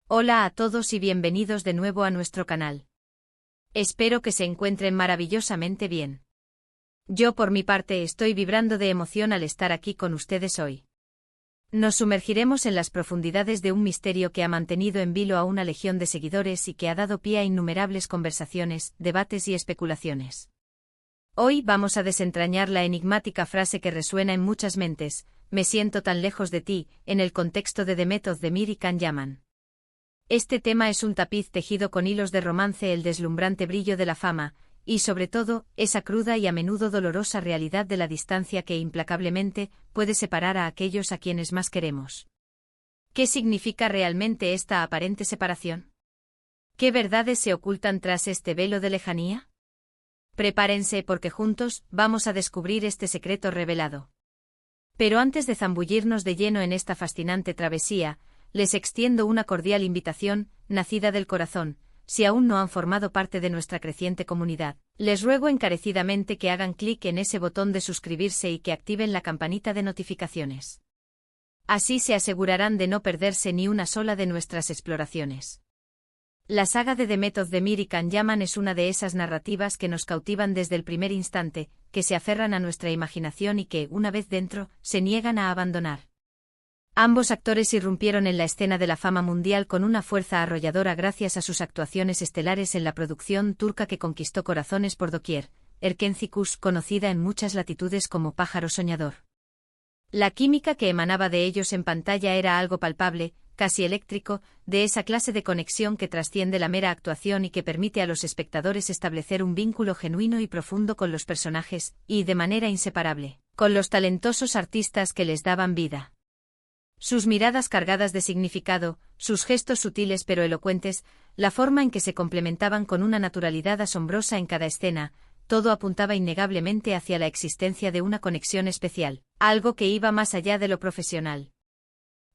Hola a todos y bienvenidos de nuevo a nuestro canal. Espero que se encuentren maravillosamente bien. Yo por mi parte estoy vibrando de emoción al estar aquí con ustedes hoy. Nos sumergiremos en las profundidades de un misterio que ha mantenido en vilo a una legión de seguidores y que ha dado pie a innumerables conversaciones, debates y especulaciones. Hoy vamos a desentrañar la enigmática frase que resuena en muchas mentes: me siento tan lejos de ti, en el contexto de The Met of the Mir Can Yaman. Este tema es un tapiz tejido con hilos de romance, el deslumbrante brillo de la fama, y sobre todo, esa cruda y a menudo dolorosa realidad de la distancia que implacablemente puede separar a aquellos a quienes más queremos. ¿Qué significa realmente esta aparente separación? ¿Qué verdades se ocultan tras este velo de lejanía? Prepárense porque juntos vamos a descubrir este secreto revelado. Pero antes de zambullirnos de lleno en esta fascinante travesía, les extiendo una cordial invitación, nacida del corazón. Si aún no han formado parte de nuestra creciente comunidad, les ruego encarecidamente que hagan clic en ese botón de suscribirse y que activen la campanita de notificaciones. Así se asegurarán de no perderse ni una sola de nuestras exploraciones. La saga de The Met of the Mir Can Yaman es una de esas narrativas que nos cautivan desde el primer instante, que se aferran a nuestra imaginación y que, una vez dentro, se niegan a abandonar. Ambos actores irrumpieron en la escena de la fama mundial con una fuerza arrolladora gracias a sus actuaciones estelares en la producción turca que conquistó corazones por doquier, Erkenci Kuş, conocida en muchas latitudes como Pájaro Soñador. La química que emanaba de ellos en pantalla era algo palpable, casi eléctrico, de esa clase de conexión que trasciende la mera actuación y que permite a los espectadores establecer un vínculo genuino y profundo con los personajes, y, de manera inseparable, con los talentosos artistas que les daban vida. Sus miradas cargadas de significado, sus gestos sutiles pero elocuentes, la forma en que se complementaban con una naturalidad asombrosa en cada escena, todo apuntaba innegablemente hacia la existencia de una conexión especial, algo que iba más allá de lo profesional.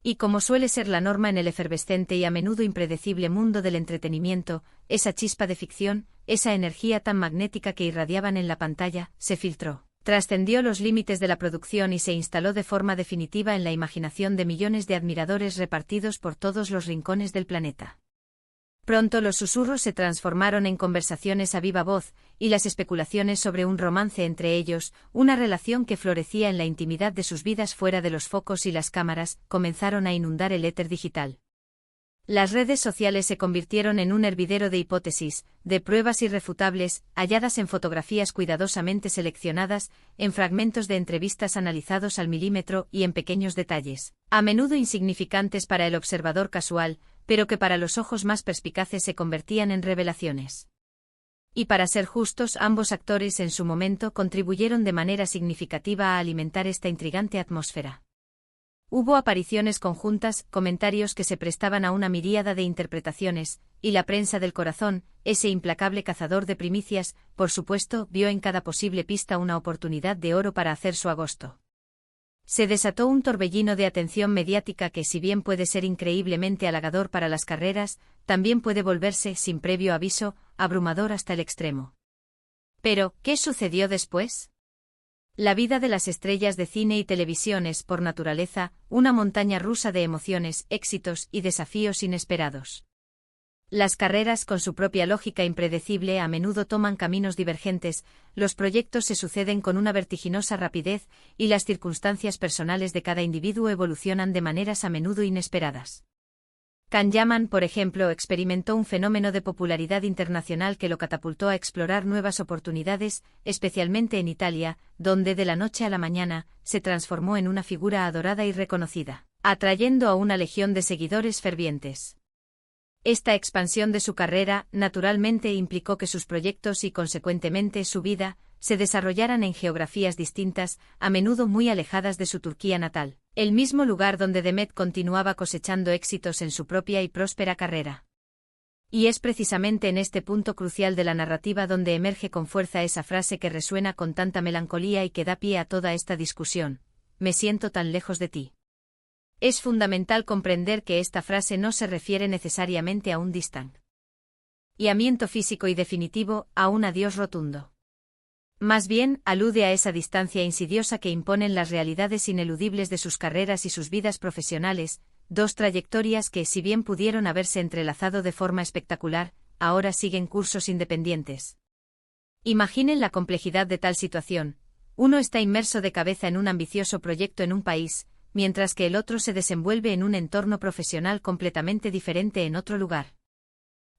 Y como suele ser la norma en el efervescente y a menudo impredecible mundo del entretenimiento, esa chispa de ficción, esa energía tan magnética que irradiaban en la pantalla, se filtró. Trascendió los límites de la producción y se instaló de forma definitiva en la imaginación de millones de admiradores repartidos por todos los rincones del planeta. Pronto los susurros se transformaron en conversaciones a viva voz, y las especulaciones sobre un romance entre ellos, una relación que florecía en la intimidad de sus vidas fuera de los focos y las cámaras, comenzaron a inundar el éter digital. Las redes sociales se convirtieron en un hervidero de hipótesis, de pruebas irrefutables, halladas en fotografías cuidadosamente seleccionadas, en fragmentos de entrevistas analizados al milímetro y en pequeños detalles, a menudo insignificantes para el observador casual, pero que para los ojos más perspicaces se convertían en revelaciones. Y para ser justos, ambos actores en su momento contribuyeron de manera significativa a alimentar esta intrigante atmósfera. Hubo apariciones conjuntas, comentarios que se prestaban a una miríada de interpretaciones, y la prensa del corazón, ese implacable cazador de primicias, por supuesto, vio en cada posible pista una oportunidad de oro para hacer su agosto. Se desató un torbellino de atención mediática que, si bien puede ser increíblemente halagador para las carreras, también puede volverse, sin previo aviso, abrumador hasta el extremo. Pero, ¿qué sucedió después? La vida de las estrellas de cine y televisión es, por naturaleza, una montaña rusa de emociones, éxitos y desafíos inesperados. Las carreras, con su propia lógica impredecible, a menudo toman caminos divergentes, los proyectos se suceden con una vertiginosa rapidez, y las circunstancias personales de cada individuo evolucionan de maneras a menudo inesperadas. Can Yaman, por ejemplo, experimentó un fenómeno de popularidad internacional que lo catapultó a explorar nuevas oportunidades, especialmente en Italia, donde de la noche a la mañana se transformó en una figura adorada y reconocida, atrayendo a una legión de seguidores fervientes. Esta expansión de su carrera, naturalmente, implicó que sus proyectos y, consecuentemente, su vida, se desarrollaran en geografías distintas, a menudo muy alejadas de su Turquía natal, el mismo lugar donde Demet continuaba cosechando éxitos en su propia y próspera carrera. Y es precisamente en este punto crucial de la narrativa donde emerge con fuerza esa frase que resuena con tanta melancolía y que da pie a toda esta discusión: me siento tan lejos de ti. Es fundamental comprender que esta frase no se refiere necesariamente a un distanciamiento físico y definitivo, a un adiós rotundo. Más bien, alude a esa distancia insidiosa que imponen las realidades ineludibles de sus carreras y sus vidas profesionales, dos trayectorias que, si bien pudieron haberse entrelazado de forma espectacular, ahora siguen cursos independientes. Imaginen la complejidad de tal situación. Uno está inmerso de cabeza en un ambicioso proyecto en un país, mientras que el otro se desenvuelve en un entorno profesional completamente diferente en otro lugar.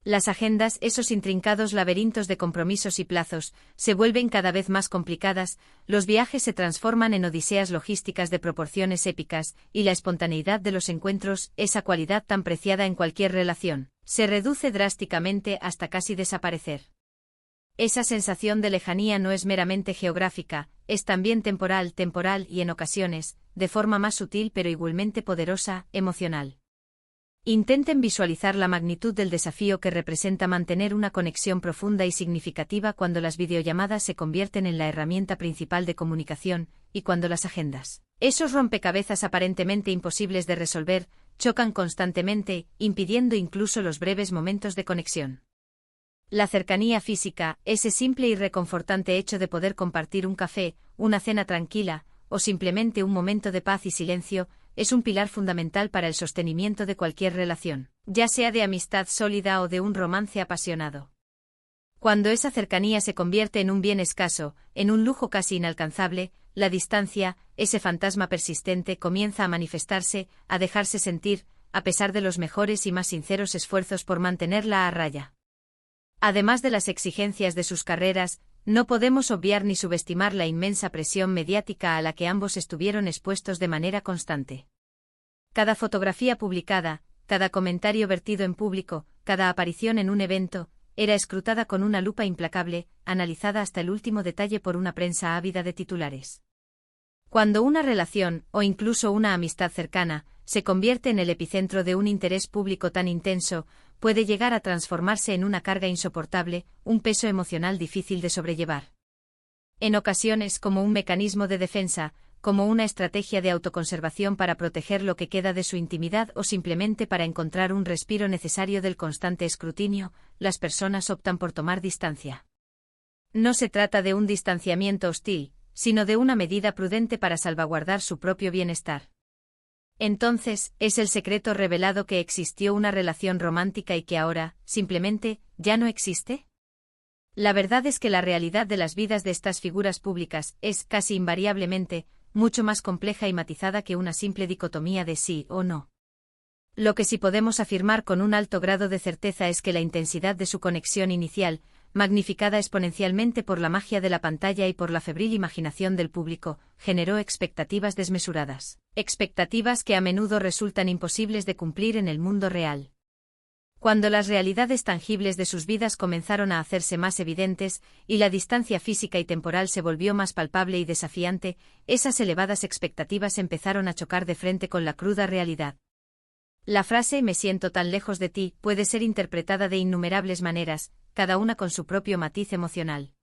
Las agendas, esos intrincados laberintos de compromisos y plazos, se vuelven cada vez más complicadas, los viajes se transforman en odiseas logísticas de proporciones épicas, y la espontaneidad de los encuentros, esa cualidad tan preciada en cualquier relación, se reduce drásticamente hasta casi desaparecer. Esa sensación de lejanía no es meramente geográfica, es también temporal y en ocasiones, de forma más sutil pero igualmente poderosa, emocional. Intenten visualizar la magnitud del desafío que representa mantener una conexión profunda y significativa cuando las videollamadas se convierten en la herramienta principal de comunicación, y cuando las agendas, esos rompecabezas aparentemente imposibles de resolver, chocan constantemente, impidiendo incluso los breves momentos de conexión. La cercanía física, ese simple y reconfortante hecho de poder compartir un café, una cena tranquila, o simplemente un momento de paz y silencio, es un pilar fundamental para el sostenimiento de cualquier relación, ya sea de amistad sólida o de un romance apasionado. Cuando esa cercanía se convierte en un bien escaso, en un lujo casi inalcanzable, la distancia, ese fantasma persistente, comienza a manifestarse, a dejarse sentir, a pesar de los mejores y más sinceros esfuerzos por mantenerla a raya. Además de las exigencias de sus carreras, no podemos obviar ni subestimar la inmensa presión mediática a la que ambos estuvieron expuestos de manera constante. Cada fotografía publicada, cada comentario vertido en público, cada aparición en un evento, era escrutada con una lupa implacable, analizada hasta el último detalle por una prensa ávida de titulares. Cuando una relación, o incluso una amistad cercana, se convierte en el epicentro de un interés público tan intenso, puede llegar a transformarse en una carga insoportable, un peso emocional difícil de sobrellevar. En ocasiones, como un mecanismo de defensa, como una estrategia de autoconservación para proteger lo que queda de su intimidad o simplemente para encontrar un respiro necesario del constante escrutinio, las personas optan por tomar distancia. No se trata de un distanciamiento hostil, sino de una medida prudente para salvaguardar su propio bienestar. Entonces, es el secreto revelado que existió una relación romántica y que ahora, simplemente, ya no existe. La verdad es que la realidad de las vidas de estas figuras públicas es, casi invariablemente, mucho más compleja y matizada que una simple dicotomía de sí o no. Lo que sí podemos afirmar con un alto grado de certeza es que la intensidad de su conexión inicial, magnificada exponencialmente por la magia de la pantalla y por la febril imaginación del público, generó expectativas desmesuradas, expectativas que a menudo resultan imposibles de cumplir en el mundo real. Cuando las realidades tangibles de sus vidas comenzaron a hacerse más evidentes, y la distancia física y temporal se volvió más palpable y desafiante, esas elevadas expectativas empezaron a chocar de frente con la cruda realidad. La frase «me siento tan lejos de ti» puede ser interpretada de innumerables maneras, cada una con su propio matiz emocional.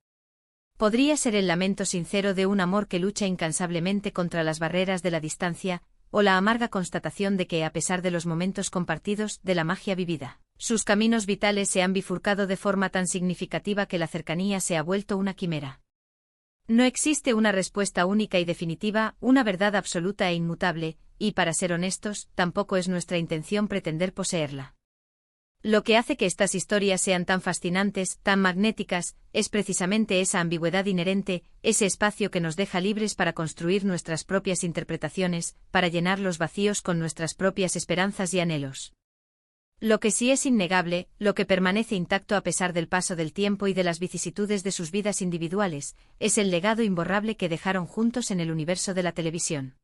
Podría ser el lamento sincero de un amor que lucha incansablemente contra las barreras de la distancia, o la amarga constatación de que, a pesar de los momentos compartidos, de la magia vivida, sus caminos vitales se han bifurcado de forma tan significativa que la cercanía se ha vuelto una quimera. No existe una respuesta única y definitiva, una verdad absoluta e inmutable, y, para ser honestos, tampoco es nuestra intención pretender poseerla. Lo que hace que estas historias sean tan fascinantes, tan magnéticas, es precisamente esa ambigüedad inherente, ese espacio que nos deja libres para construir nuestras propias interpretaciones, para llenar los vacíos con nuestras propias esperanzas y anhelos. Lo que sí es innegable, lo que permanece intacto a pesar del paso del tiempo y de las vicisitudes de sus vidas individuales, es el legado imborrable que dejaron juntos en el universo de la televisión.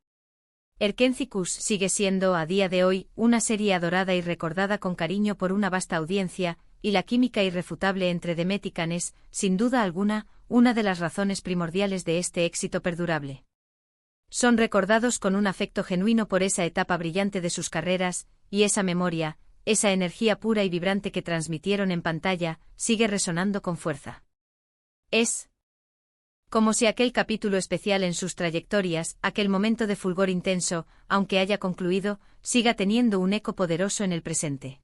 Erkenzicus sigue siendo, a día de hoy, una serie adorada y recordada con cariño por una vasta audiencia, y la química irrefutable entre Demet y Can es, sin duda alguna, una de las razones primordiales de este éxito perdurable. Son recordados con un afecto genuino por esa etapa brillante de sus carreras, y esa memoria, esa energía pura y vibrante que transmitieron en pantalla, sigue resonando con fuerza. Es como si aquel capítulo especial en sus trayectorias, aquel momento de fulgor intenso, aunque haya concluido, siga teniendo un eco poderoso en el presente.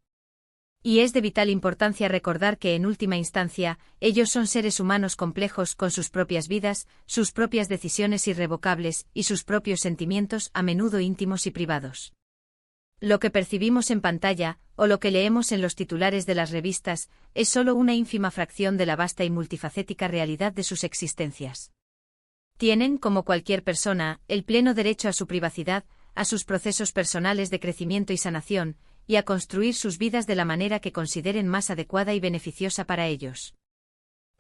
Y es de vital importancia recordar que en última instancia, ellos son seres humanos complejos con sus propias vidas, sus propias decisiones irrevocables y sus propios sentimientos a menudo íntimos y privados. Lo que percibimos en pantalla, o lo que leemos en los titulares de las revistas, es solo una ínfima fracción de la vasta y multifacética realidad de sus existencias. Tienen, como cualquier persona, el pleno derecho a su privacidad, a sus procesos personales de crecimiento y sanación, y a construir sus vidas de la manera que consideren más adecuada y beneficiosa para ellos.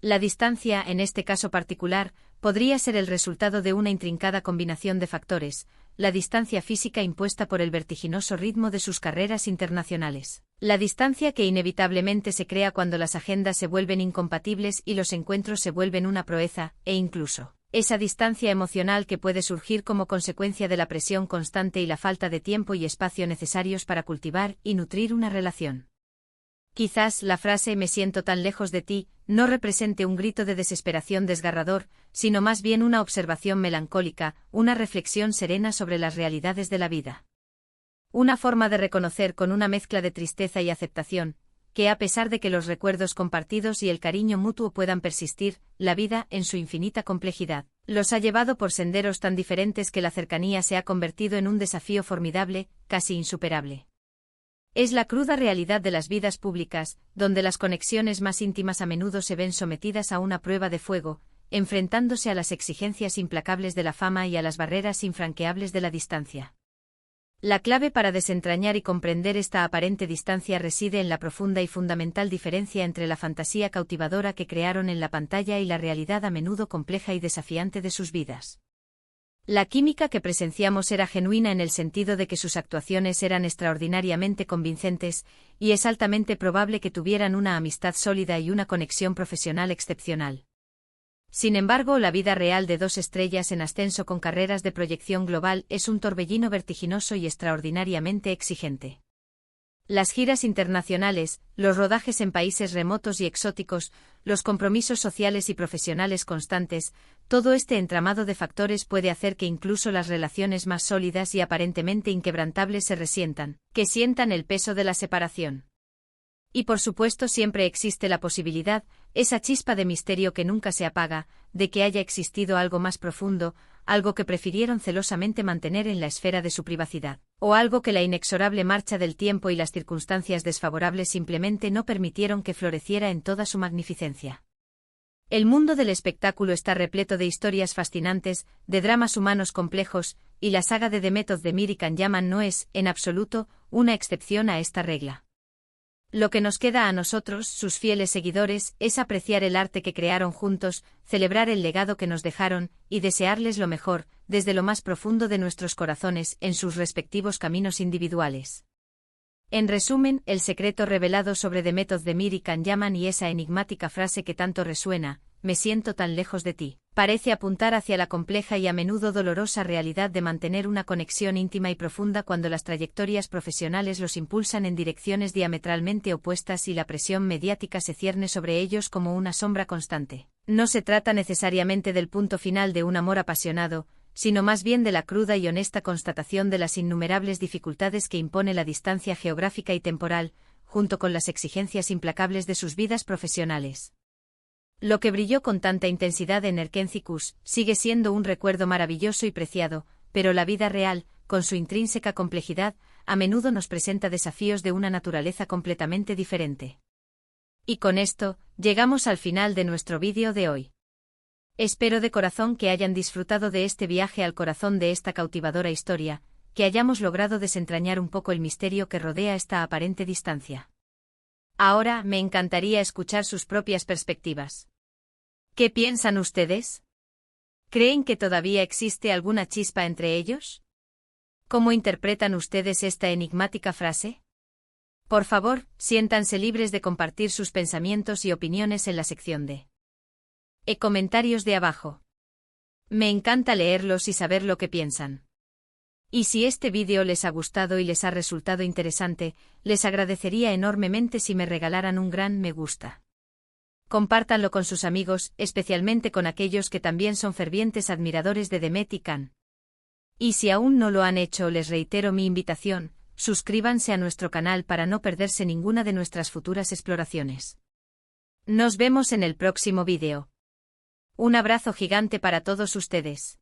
La distancia, en este caso particular, podría ser el resultado de una intrincada combinación de factores: la distancia física impuesta por el vertiginoso ritmo de sus carreras internacionales, la distancia que inevitablemente se crea cuando las agendas se vuelven incompatibles y los encuentros se vuelven una proeza, e incluso esa distancia emocional que puede surgir como consecuencia de la presión constante y la falta de tiempo y espacio necesarios para cultivar y nutrir una relación. Quizás la frase "me siento tan lejos de ti" no represente un grito de desesperación desgarrador, sino más bien una observación melancólica, una reflexión serena sobre las realidades de la vida. Una forma de reconocer con una mezcla de tristeza y aceptación, que a pesar de que los recuerdos compartidos y el cariño mutuo puedan persistir, la vida, en su infinita complejidad, los ha llevado por senderos tan diferentes que la cercanía se ha convertido en un desafío formidable, casi insuperable. Es la cruda realidad de las vidas públicas, donde las conexiones más íntimas a menudo se ven sometidas a una prueba de fuego, enfrentándose a las exigencias implacables de la fama y a las barreras infranqueables de la distancia. La clave para desentrañar y comprender esta aparente distancia reside en la profunda y fundamental diferencia entre la fantasía cautivadora que crearon en la pantalla y la realidad a menudo compleja y desafiante de sus vidas. La química que presenciamos era genuina en el sentido de que sus actuaciones eran extraordinariamente convincentes, y es altamente probable que tuvieran una amistad sólida y una conexión profesional excepcional. Sin embargo, la vida real de dos estrellas en ascenso con carreras de proyección global es un torbellino vertiginoso y extraordinariamente exigente. Las giras internacionales, los rodajes en países remotos y exóticos, los compromisos sociales y profesionales constantes, todo este entramado de factores puede hacer que incluso las relaciones más sólidas y aparentemente inquebrantables se resientan, que sientan el peso de la separación. Y por supuesto siempre existe la posibilidad, esa chispa de misterio que nunca se apaga, de que haya existido algo más profundo, algo que prefirieron celosamente mantener en la esfera de su privacidad, o algo que la inexorable marcha del tiempo y las circunstancias desfavorables simplemente no permitieron que floreciera en toda su magnificencia. El mundo del espectáculo está repleto de historias fascinantes, de dramas humanos complejos, y la saga de The Method de Mir y Kanyaman no es, en absoluto, una excepción a esta regla. Lo que nos queda a nosotros, sus fieles seguidores, es apreciar el arte que crearon juntos, celebrar el legado que nos dejaron, y desearles lo mejor, desde lo más profundo de nuestros corazones, en sus respectivos caminos individuales. En resumen, el secreto revelado sobre The Method de Mir y Kanyaman y esa enigmática frase que tanto resuena, "me siento tan lejos de ti", parece apuntar hacia la compleja y a menudo dolorosa realidad de mantener una conexión íntima y profunda cuando las trayectorias profesionales los impulsan en direcciones diametralmente opuestas y la presión mediática se cierne sobre ellos como una sombra constante. No se trata necesariamente del punto final de un amor apasionado, sino más bien de la cruda y honesta constatación de las innumerables dificultades que impone la distancia geográfica y temporal, junto con las exigencias implacables de sus vidas profesionales. Lo que brilló con tanta intensidad en Erkencikus sigue siendo un recuerdo maravilloso y preciado, pero la vida real, con su intrínseca complejidad, a menudo nos presenta desafíos de una naturaleza completamente diferente. Y con esto, llegamos al final de nuestro vídeo de hoy. Espero de corazón que hayan disfrutado de este viaje al corazón de esta cautivadora historia, que hayamos logrado desentrañar un poco el misterio que rodea esta aparente distancia. Ahora me encantaría escuchar sus propias perspectivas. ¿Qué piensan ustedes? ¿Creen que todavía existe alguna chispa entre ellos? ¿Cómo interpretan ustedes esta enigmática frase? Por favor, siéntanse libres de compartir sus pensamientos y opiniones en la sección de comentarios de abajo. Me encanta leerlos y saber lo que piensan. Y si este vídeo les ha gustado y les ha resultado interesante, les agradecería enormemente si me regalaran un gran me gusta. Compártanlo con sus amigos, especialmente con aquellos que también son fervientes admiradores de Demet y Kan. Y si aún no lo han hecho, les reitero mi invitación: suscríbanse a nuestro canal para no perderse ninguna de nuestras futuras exploraciones. Nos vemos en el próximo vídeo. Un abrazo gigante para todos ustedes.